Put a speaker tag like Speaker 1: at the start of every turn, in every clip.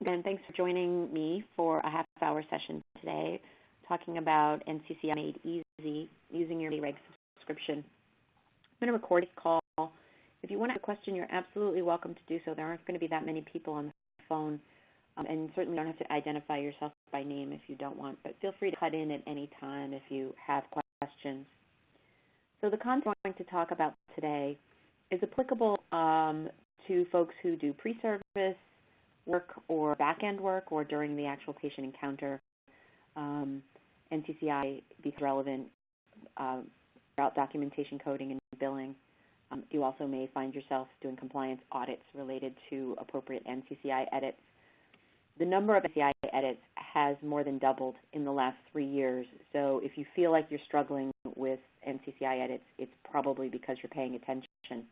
Speaker 1: And thanks for joining me for a half-hour session today, talking about NCCI Made Easy, using your Regs subscription. I'm going to record this call. If you want to ask a question, you're absolutely welcome to do so. There aren't going to be that many people on the phone, and certainly don't have to identify yourself by name if you don't want, but feel free to cut in at any time if you have questions. So the content I'm going to talk about today is applicable to folks who do pre-service work or back-end work or during the actual patient encounter. NCCI becomes relevant throughout documentation, coding, and billing. You also may find yourself doing compliance audits related to appropriate NCCI edits. The number of NCCI edits has more than doubled in the last 3 years, so if you feel like you're struggling with NCCI edits, it's probably because you're paying attention.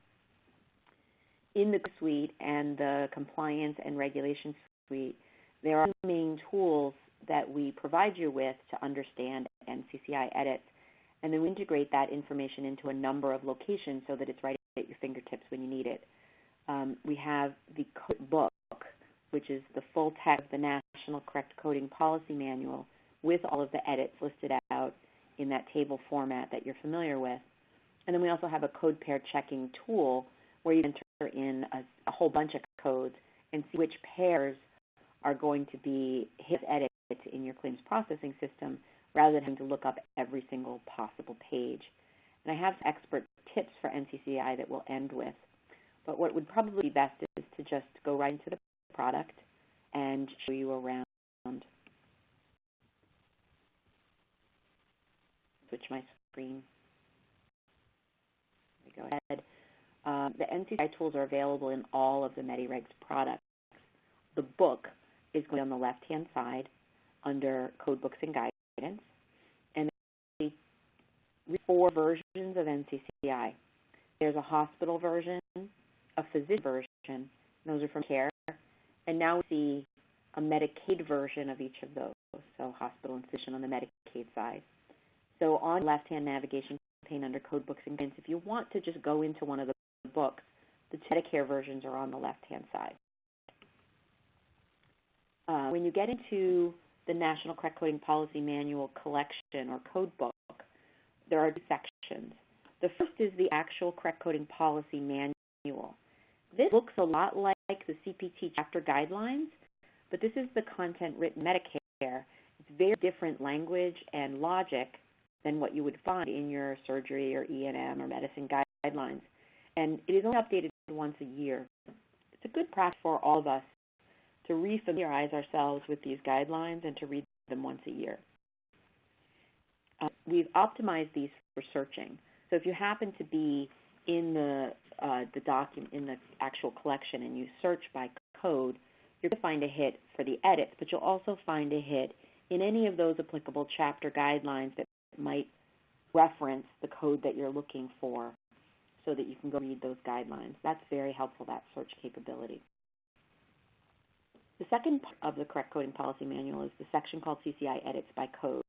Speaker 1: In the suite and the compliance and regulation suite, there are two main tools that we provide you with to understand NCCI edits, and then we integrate that information into a number of locations so that it's right at your fingertips when you need it. We have the code book, which is the full text of the National Correct Coding Policy Manual with all of the edits listed out in that table format that you're familiar with. And then we also have a code pair checking tool where you enter in a whole bunch of codes and see which pairs are going to be hit edits in your claims processing system rather than having to look up every single possible page. And I have expert tips for NCCI that we'll end with. But what would probably be best is to just go right into the product and show you around. Switch my screen. Go ahead. The NCCI tools are available in all of the MediRegs products. The book is going on the left-hand side under Code Books and Guidance, and there are 4 versions of NCCI. There's a hospital version, a physician version, those are from care, and now we see a Medicaid version of each of those, so hospital and physician on the Medicaid side. So on the left-hand navigation pane under Code Books and Guidance, if you want to just go into one of the books, the Medicare versions are on the left-hand side. When you get into the National Correct Coding Policy Manual collection or code book, there are 2 sections. The first is the actual Correct Coding Policy Manual. This looks a lot like the CPT chapter guidelines, but this is the content written Medicare. It's very different language and logic than what you would find in your surgery or E&M or medicine guidelines. And it is only updated once a year. It's a good practice for all of us to refamiliarize ourselves with these guidelines and to read them once a year. We've optimized these for searching. So if you happen to be in the document, in the actual collection, and you search by code, you're going to find a hit for the edits, but you'll also find a hit in any of those applicable chapter guidelines that might reference the code that you're looking for so that you can go read those guidelines. That's very helpful, that search capability. The second part of the Correct Coding Policy Manual is the section called CCI Edits by Code.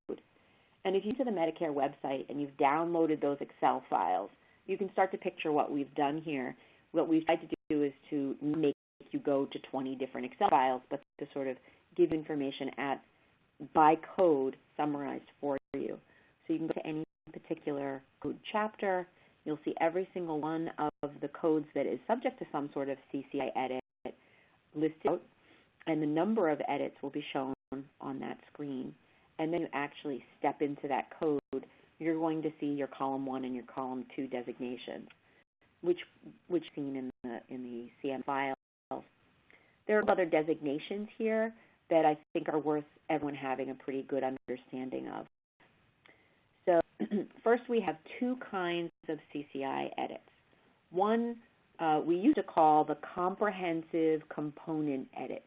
Speaker 1: And if you go to the Medicare website and you've downloaded those Excel files, you can start to picture what we've done here. What we've tried to do is to make you go to 20 different Excel files, but to sort of give information by code summarized for you. So you can go to any particular code chapter. You'll see every single one of the codes that is subject to some sort of CCI edit listed out, and the number of edits will be shown on that screen. And then you actually step into that code, you're going to see your column 1 and your column 2 designations, which seen in the CM files. There are other designations here that I think are worth everyone having a pretty good understanding of. So first we have 2 kinds of CCI edits. One we used to call the comprehensive component edit,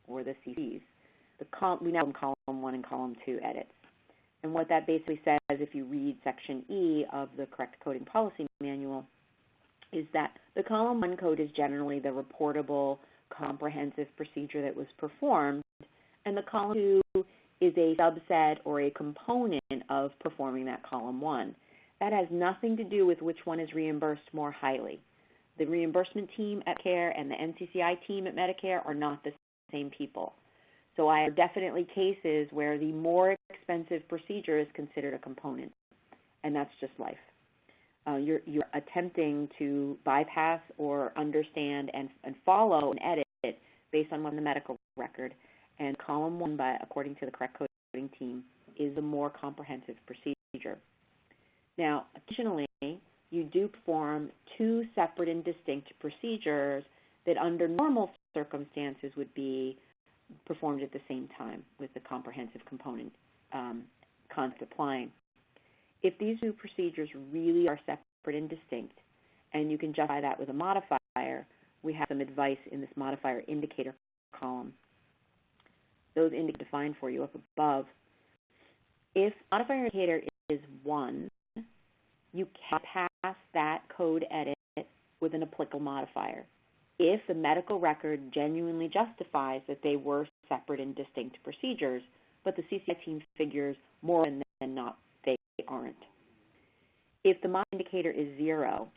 Speaker 1: or the CCs. We now call them column 1 and column 2 edits. And what that basically says, if you read section E of the Correct Coding Policy Manual, is that the column 1 code is generally the reportable comprehensive procedure that was performed, and the column 2 is a subset or a component of performing that column 1. That has nothing to do with which one is reimbursed more highly. The reimbursement team at Medicare and the NCCI team at Medicare are not the same people. So I have definitely cases where the more expensive procedure is considered a component, and that's just life. You're attempting to bypass or understand and follow an edit based on the medical record, and column 1, according to the correct coding team, is the more comprehensive procedure. Now, additionally, you do perform 2 separate and distinct procedures that under normal circumstances would be performed at the same time with the comprehensive component concept applying. If these 2 procedures really are separate and distinct, and you can justify that with a modifier, we have some advice in this modifier indicator column. Those indicators defined for you up above. If modifier indicator is 1, you can pass that code edit with an applicable modifier if the medical record genuinely justifies that they were separate and distinct procedures, but the CCI team figures more than not they aren't. If the modifier indicator is 0,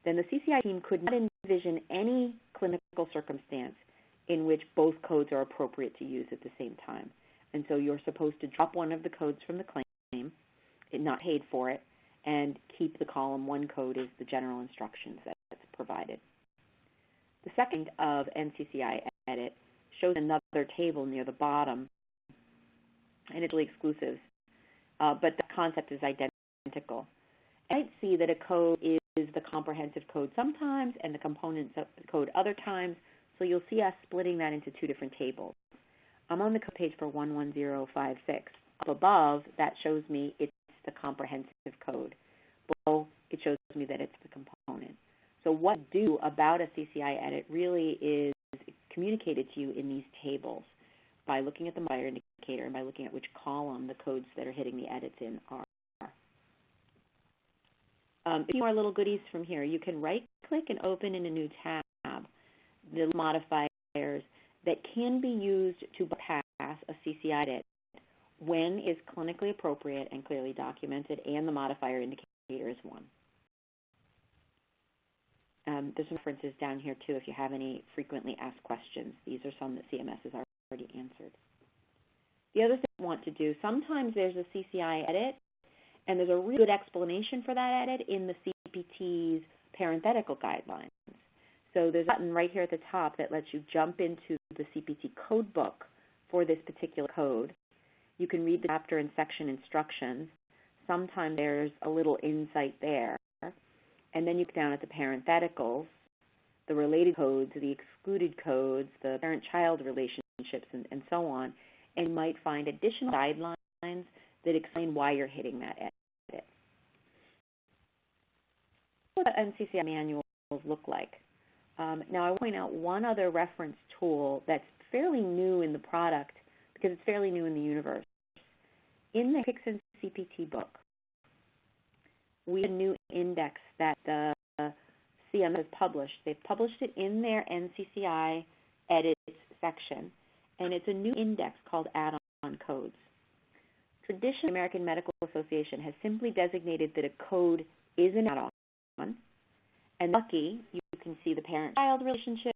Speaker 1: then the CCI team could not envision any clinical circumstance in which both codes are appropriate to use at the same time. And so you're supposed to drop one of the codes from the claim, not paid for it, and keep the column 1 code as the general instructions that's provided. The second of NCCI edit shows another table near the bottom, and it's really exclusive, but the concept is identical. And I see that a code is the comprehensive code sometimes and the component code other times, so you'll see us splitting that into 2 different tables. I'm on the code page for 11056. Up above, that shows me it's the comprehensive code. Below, it shows me that it's the component. So what to do about a CCI edit really is communicated to you in these tables by looking at the modifier indicator and by looking at which column the codes that are hitting the edits in are. A few more little goodies from here. You can right-click and open in a new tab the modifiers that can be used to bypass a CCI edit when is clinically appropriate and clearly documented, and the modifier indicator is 1. There's some references down here, too, if you have any frequently asked questions. These are some that CMS has already answered. The other thing I want to do, sometimes there's a CCI edit, and there's a really good explanation for that edit in the CPT's parenthetical guidelines. So there's a button right here at the top that lets you jump into the CPT code book for this particular code. You can read the chapter and section instructions. Sometimes there's a little insight there. And then you go down at the parentheticals, the related codes, the excluded codes, the parent-child relationships, and so on. And you might find additional guidelines that explain why you're hitting that edit. What do NCCI manuals look like? Now, I will point out one other reference tool that's fairly new in the product because it's fairly new in the universe. In the Pixen CPT book, we have a new index that the CMS has published. They've published it in their NCCI edits section, and it's a new index called add-on codes. Traditionally, the American Medical Association has simply designated that a code is an add-on, and lucky, you can see the parent-child relationship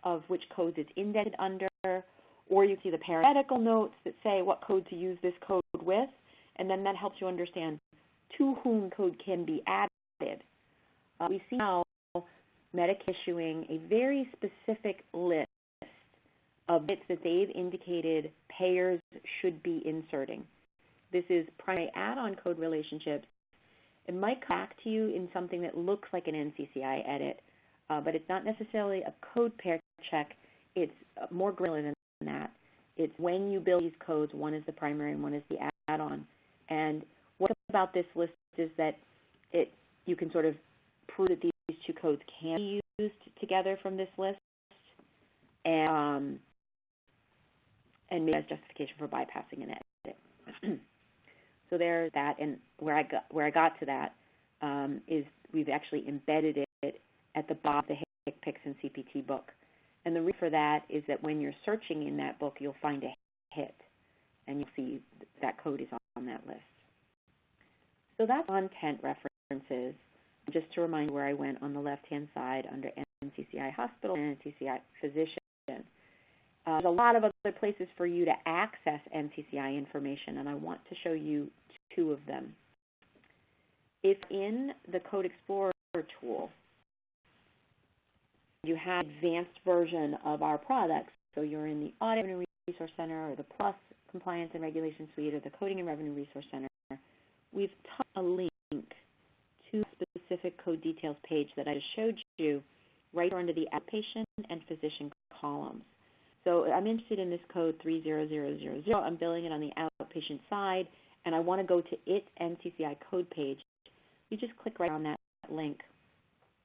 Speaker 1: of which codes it's indented under, or you see the parenthetical notes that say what code to use this code with, and then that helps you understand to whom code can be added. We see now Medicare issuing a very specific list of bits that they've indicated payers should be inserting. This is primary add-on code relationships. It might come back to you in something that looks like an NCCI edit, but it's not necessarily a code pair check. It's more granular than that. It's when you build these codes, one is the primary and one is the add-on. And what about this list is that you can sort of prove that these 2 codes can be used together from this list, and maybe as justification for bypassing an edit. So there's that, and where I got to that is we've actually embedded it at the bottom of the Pixen CPT book. And the reason for that is that when you're searching in that book, you'll find a hit, and you'll see that code is on that list. So that's content references. Just to remind where I went on the left-hand side under NCCI Hospital and NCCI Physician. There's a lot of other places for you to access NCCI information, and I want to show you two of them. If in the Code Explorer tool, you have an advanced version of our products, so you're in the Audit and Revenue Resource Center or the Plus Compliance and Regulation Suite or the Coding and Revenue Resource Center, we've tucked a link to the specific code details page that I just showed you right under the outpatient and physician columns. So I'm interested in this code 30000. I'm billing it on the outpatient side, and I want to go to its NCCI code page. You just click right on that link,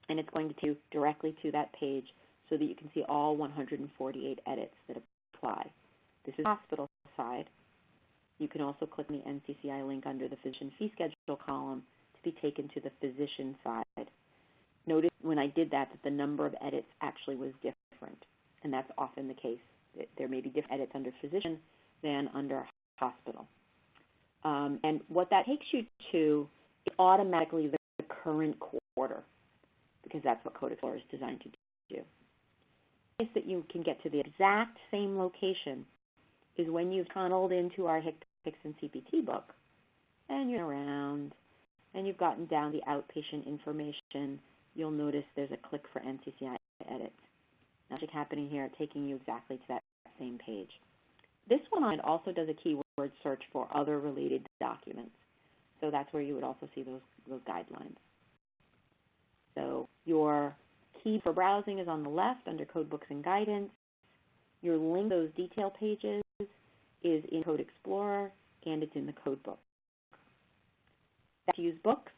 Speaker 1: and it's going to take you directly to that page so that you can see all 148 edits that apply. This is the hospital side. You can also click on the NCCI link under the physician fee schedule column to be taken to the physician side. Notice when I did that the number of edits actually was different, and that's often the case. There may be different edits under physician than under hospital. And what that takes you to is automatically the current quarter, because that's what Code Explorer is designed to do. The place that you can get to the exact same location is when you've tunneled into our HCPCS and CPT book, and you're around, and you've gotten down the outpatient information. You'll notice there's a click for NCCI edits. Magic happening here, taking you exactly to that same page. This one also does a keyword search for other related documents. So that's where you would also see those guidelines. So your key for browsing is on the left under Code Books and Guidance. Your link to those detail pages is in Code Explorer, and it's in the code book. That's use books,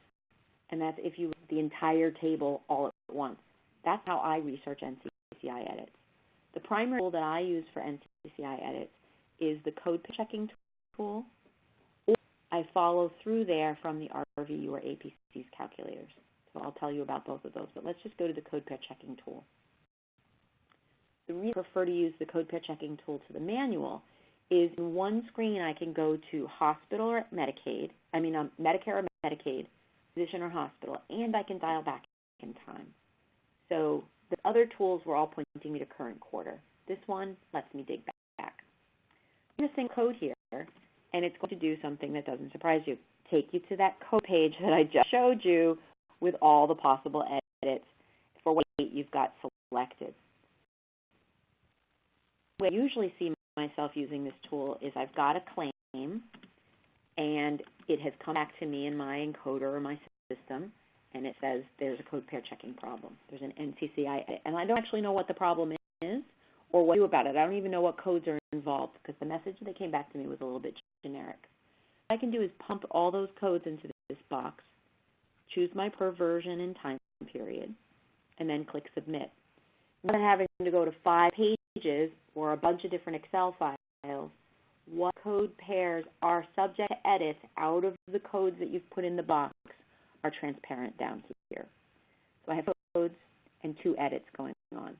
Speaker 1: and that's if you the entire table all at once. That's how I research NCCI edits. The primary tool that I use for NCCI edits is the code checking tool, or I follow through there from the RVU or APC's calculators. So I'll tell you about both of those, but let's just go to the code pair checking tool. The reason I prefer to use the code pair checking tool to the manual is in one screen I can go to hospital or Medicare or Medicaid, physician or hospital, and I can dial back in time. So the other tools were all pointing me to current quarter. This one lets me dig back. I'm going to sing code here, and it's going to do something that doesn't surprise you. Take you to that code page that I just showed you with all the possible edits for what you've got selected. The way I usually see myself using this tool is I've got a claim, and it has come back to me in my encoder or my system, and it says there's a code pair checking problem. There's an NCCI edit, and I don't actually know what the problem is or what to do about it. I don't even know what codes are involved because the message that came back to me was a little bit generic. What I can do is pump all those codes into this box, choose my per version and time period, and then click Submit. Rather than having to go to 5 pages or a bunch of different Excel files, what code pairs are subject to edits out of the codes that you've put in the box are transparent down here. So I have codes and 2 edits going on.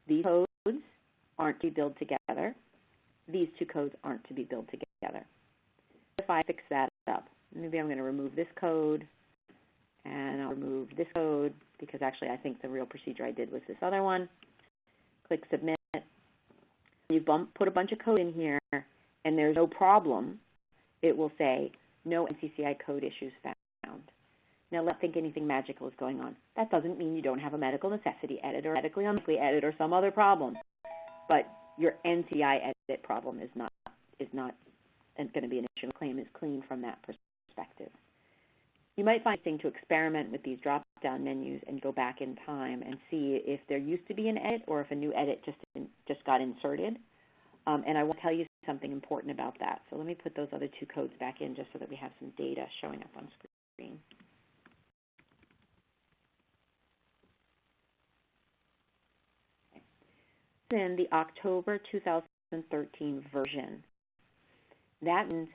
Speaker 1: These codes aren't to be billed together. These 2 codes aren't to be billed together. If I fix that up, maybe I'm going to remove this code, and I'll remove this code because actually I think the real procedure I did was this other one. Click Submit. You put a bunch of code in here, and there's no problem. It will say, no NCCI code issues found. Now, let's think anything magical is going on. That doesn't mean you don't have a medical necessity edit or medically unlikely edit or some other problem. But your NCCI edit problem is not going to be an issue. The claim is clean from that perspective. You might find it interesting to experiment with these drop-down menus and go back in time and see if there used to be an edit or if a new edit just got inserted. And I will tell you something important about that. So let me put those other 2 codes back in just so that we have some data showing up on screen. In the October 2013 version. That means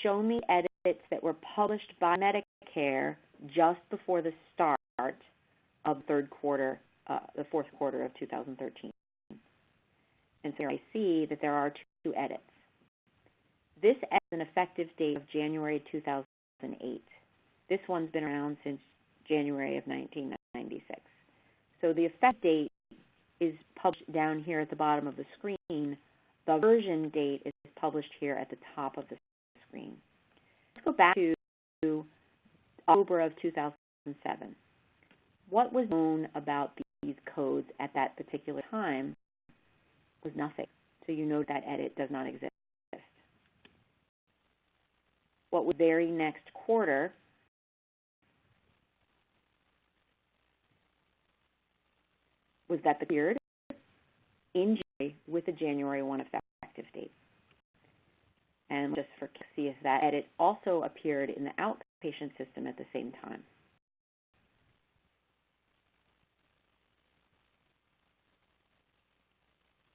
Speaker 1: show me edits that were published by Medicare just before the start of the fourth quarter of 2013. And so I see that there are 2 edits. This is an effective date of January 2008. This one's been around since January of 1996. So the effective date is published down here at the bottom of the screen The version date is published here at the top of the screen. Let's go back to October of 2007. What was known about these codes at that particular time was nothing. So you know that edit does not exist. What was very next quarter was that the appeared in January with a January 1 effective date. And just for see if that edit also appeared in the outpatient system at the same time.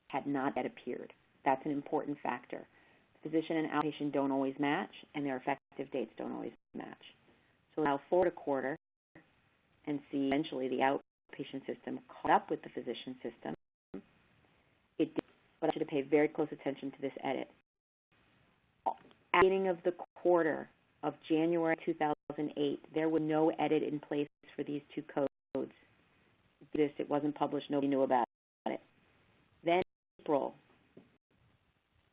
Speaker 1: Had not yet appeared. That's an important factor. Physician and outpatient don't always match, and their effective dates don't always match. So allow forward a quarter and see eventually the outpatient system caught up with the physician system. It did, but I should have paid very close attention to this edit. At the beginning of the quarter of January 2008, there was no edit in place for these two codes. It wasn't published, nobody knew about it. Then April,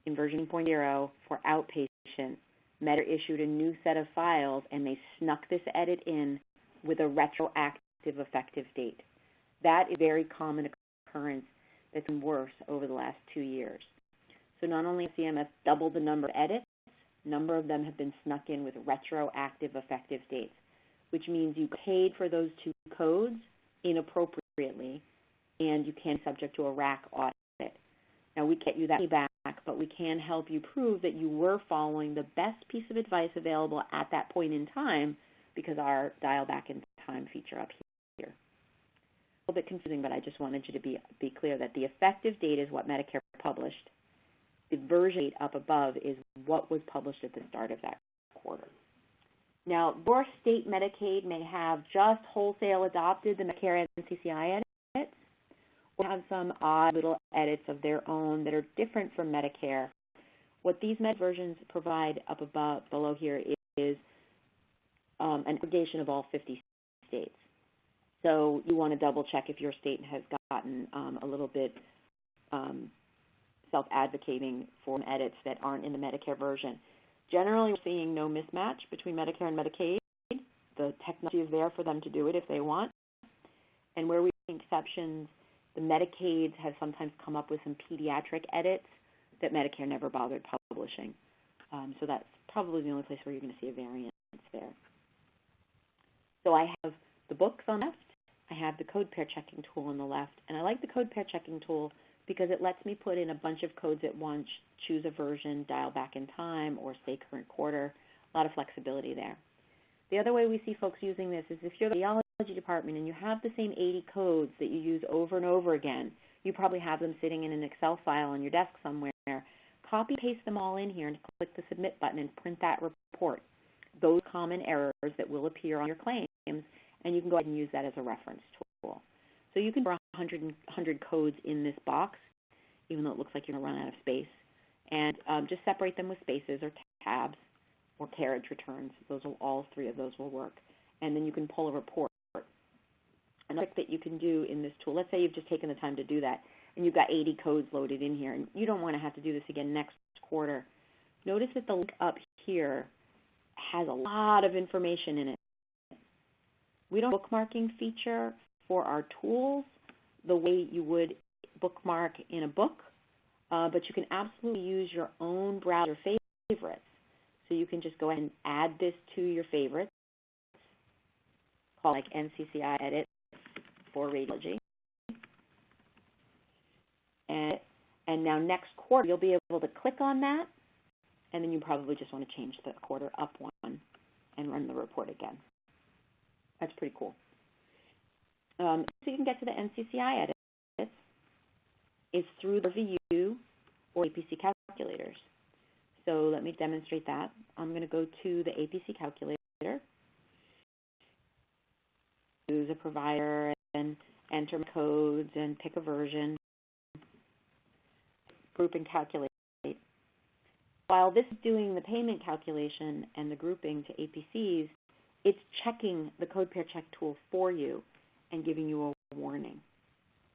Speaker 1: in version 0.0 for outpatient, Medicare issued a new set of files, and they snuck this edit in with a retroactive effective date. That is a very common occurrence that's been worse over the last 2 years. So not only has CMS doubled the number of edits, a number of them have been snuck in with retroactive effective dates, which means you paid for those two codes inappropriately, and you can be subject to a RAC audit. Now, we can't get you that money back, but we can help you prove that you were following the best piece of advice available at that point in time because our dial back in time feature up here. A little bit confusing, but I just wanted you to be clear that the effective date is what Medicare published. The version date up above is what was published at the start of that quarter. Now, your state Medicaid may have just wholesale adopted the Medicare NCCI edits, or have some odd little edits of their own that are different from Medicare. What these med versions provide up above, below here is an aggregation of all 50 states. So you want to double check if your state has gotten a little bit self-advocating for edits that aren't in the Medicare version. Generally, we're seeing no mismatch between Medicare and Medicaid. The technology is there for them to do it if they want. And where we see exceptions, the Medicaids have sometimes come up with some pediatric edits that Medicare never bothered publishing. So that's probably the only place where you're going to see a variance there. So I have the books on the left. I have the code pair checking tool on the left. And I like the code pair checking tool because it lets me put in a bunch of codes at once, choose a version, dial back in time, or say current quarter. A lot of flexibility there. The other way we see folks using this is if you're the radiology department and you have the same 80 codes that you use over and over again, you probably have them sitting in an Excel file on your desk somewhere. Copy, paste them all in here and click the submit button and print that report. Those common errors that will appear on your claims, and you can go ahead and use that as a reference tool. So you can put 100 codes in this box, even though it looks like you're going to run out of space, and just separate them with spaces or tabs or carriage returns. All three of those will work. And then you can pull a report. Another trick that you can do in this tool, let's say you've just taken the time to do that, and you've got 80 codes loaded in here, and you don't want to have to do this again next quarter. Notice that the link up here has a lot of information in it. We don't have a bookmarking feature for our tools the way you would bookmark in a book, but you can absolutely use your own browser favorites. So you can just go ahead and add this to your favorites, call like NCCI edit for radiology. And now next quarter, you'll be able to click on that, and then you probably just want to change the quarter up one and run the report again. That's pretty cool. So you can get to the NCCI edits is through the review or APC calculators. So let me demonstrate that. I'm going to go to the APC calculator, choose a provider, and enter codes and pick a version, group and calculate. While this is doing the payment calculation and the grouping to APCs, it's checking the code pair check tool for you and giving you a warning.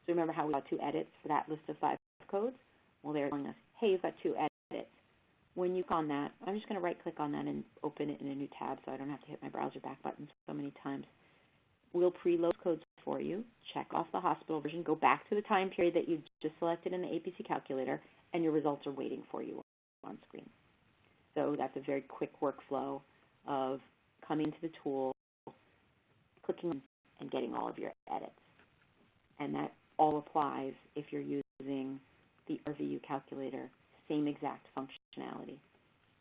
Speaker 1: So remember how we got 2 edits for that list of 5 codes? Well, they're telling us, hey, you've got 2 edits. When you click on that, I'm just going to right-click on that and open it in a new tab so I don't have to hit my browser back button so many times. We'll preload codes for you, check off the hospital version, go back to the time period that you just selected in the APC calculator, and your results are waiting for you on screen. So that's a very quick workflow of coming into the tool, clicking, and getting all of your edits. And that all applies if you're using the RVU calculator, same exact functionality.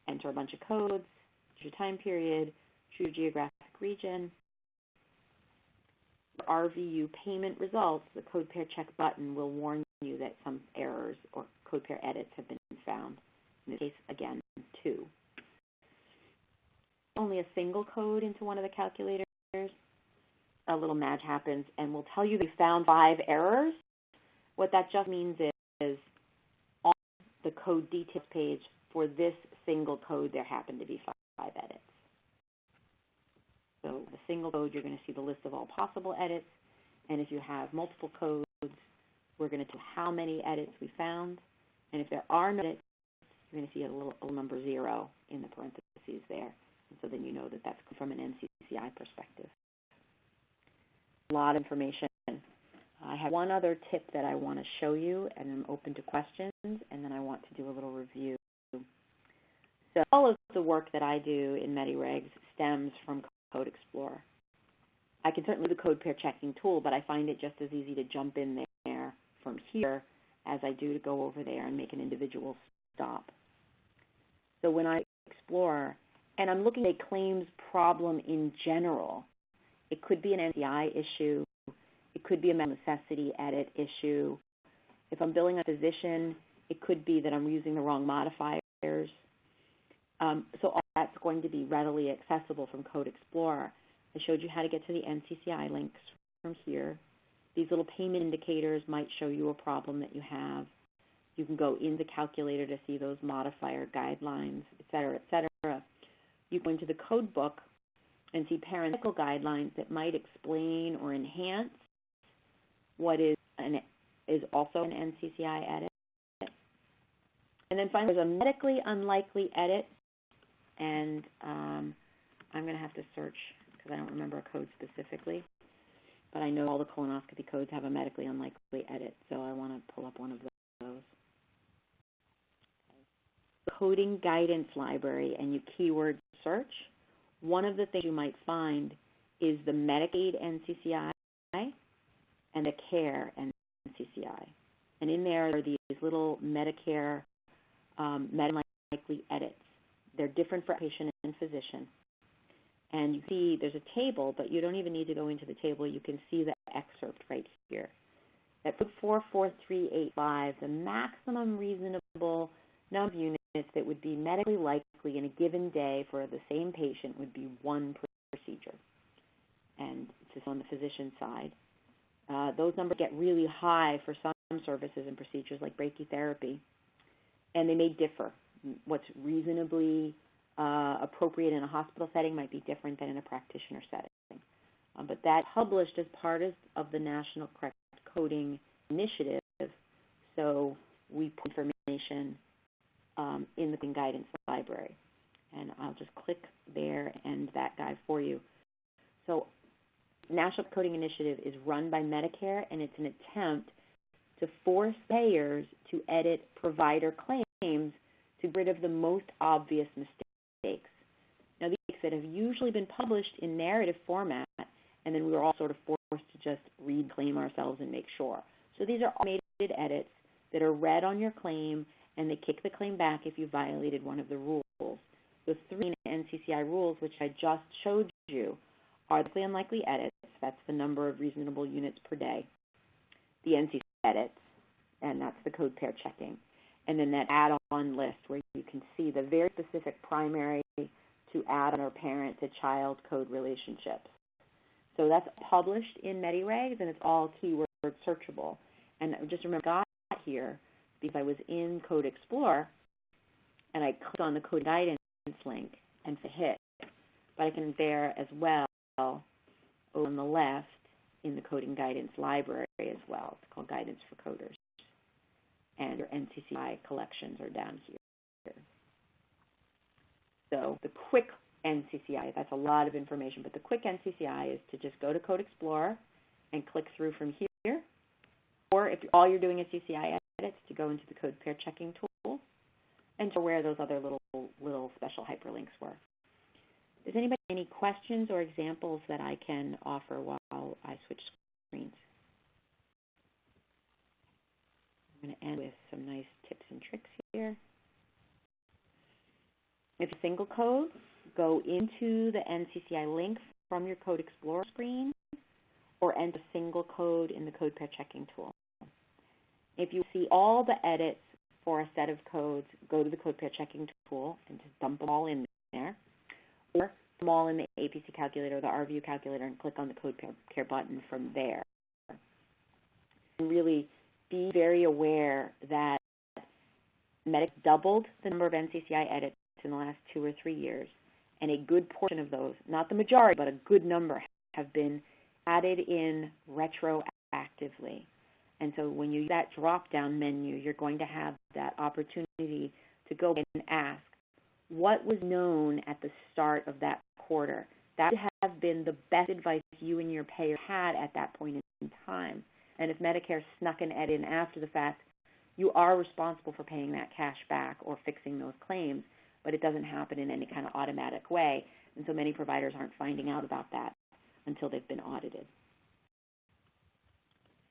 Speaker 1: Enter a bunch of codes, choose your time period, choose your geographic region. For RVU payment results, the code pair check button will warn you that some errors or code pair edits have been found. In this case, again, 2. Only a single code into one of the calculators, a little magic happens, and we'll tell you they found 5 errors. What that just means is on the code details page for this single code, there happen to be 5 edits. So the single code, you're going to see the list of all possible edits, and if you have multiple codes, we're going to tell how many edits we found, and if there are no edits, you're going to see a little number 0 in the parentheses there, and so then you know that that's from an NCCI perspective. A lot of information. I have one other tip that I want to show you, and I'm open to questions, and then I want to do a little review. So all of the work that I do in MediRegs stems from Code Explorer. I can certainly do the code pair checking tool, but I find it just as easy to jump in there from here as I do to go over there and make an individual stop. So when I explore, and I'm looking at a claims problem in general, it could be an NCCI issue, it could be a medical necessity edit issue. If I'm billing a physician, it could be that I'm using the wrong modifiers. So all that's going to be readily accessible from Code Explorer. I showed you how to get to the NCCI links from here. These little payment indicators might show you a problem that you have. You can go in the calculator to see those modifier guidelines, et cetera, et cetera. You go into the code book and see parenthetical guidelines that might explain or enhance what is also an NCCI edit. And then finally, there's a medically unlikely edit, and I'm going to have to search because I don't remember a code specifically, but I know all the colonoscopy codes have a medically unlikely edit, so I want to pull up one of those. Coding guidance library, and you keyword search. One of the things you might find is the Medicaid NCCI and the Care NCCI. And in there are these little Medicare medically unlikely edits. They're different for patient and physician. And you see there's a table, but you don't even need to go into the table. You can see the excerpt right here. At 44385, the maximum reasonable number of units that would be medically likely in a given day for the same patient would be 1 procedure. And this is on the physician side. Those numbers get really high for some services and procedures like brachytherapy, and they may differ. What's reasonably appropriate in a hospital setting might be different than in a practitioner setting. But that's published as part of the National Correct Coding Initiative, so we put information in the guidance library. And I'll just click there and that guide for you. So National Coding Initiative is run by Medicare, and it's an attempt to force payers to edit provider claims to get rid of the most obvious mistakes. Now, these mistakes that have usually been published in narrative format, and then we were all sort of forced to just read claim ourselves and make sure. So these are automated edits that are read on your claim, and they kick the claim back if you violated one of the rules. The 3 NCCI rules, which I just showed you, are the unlikely edits, that's the number of reasonable units per day, the NCCI edits, and that's the code pair checking, and then that add-on list where you can see the very specific primary to add-on or parent-to-child code relationships. So that's published in MediRegs, and it's all keyword searchable. And just remember, I got here because I was in Code Explorer, and I clicked on the code guidance link and hit. But I can there as well on the left in the coding guidance library as well. It's called Guidance for Coders. and your NCCI collections are down here. So the quick NCCI, that's a lot of information, but the quick NCCI is to just go to Code Explorer and click through from here, or if all you're doing is CCI edits, to go into the code pair checking tool and to where those other little special hyperlinks were. Does anybody have any questions or examples that I can offer while I switch screens? I'm going to end with some nice tips and tricks here. If it's single code, go into the NCCI link from your Code Explorer screen or enter single code in the code pair checking tool. If you see all the edits for a set of codes, go to the code pair checking tool and just dump them all in there, or dump them all in the APC calculator or the RView calculator and click on the code pair button from there. And really be very aware that Medix doubled the number of NCCI edits in the last 2 or 3 years, and a good portion of those, not the majority, but a good number, have been added in retroactively. And so when you use that drop-down menu, you're going to have that opportunity to go and ask, what was known at the start of that quarter? That would have been the best advice you and your payer had at that point in time. And if Medicare snuck an edit in after the fact, you are responsible for paying that cash back or fixing those claims, but it doesn't happen in any kind of automatic way. And so many providers aren't finding out about that until they've been audited.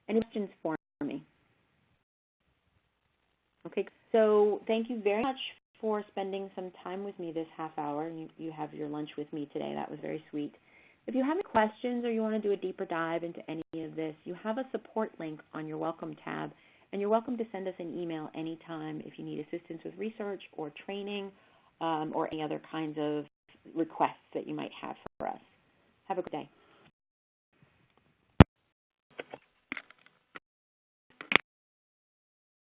Speaker 1: Any questions for me? Okay, so thank you very much for spending some time with me this half hour. You have your lunch with me today. That was very sweet. If you have any questions or you want to do a deeper dive into any of this, you have a support link on your Welcome tab, and you're welcome to send us an email anytime if you need assistance with research or training or any other kinds of requests that you might have for us. Have a good day.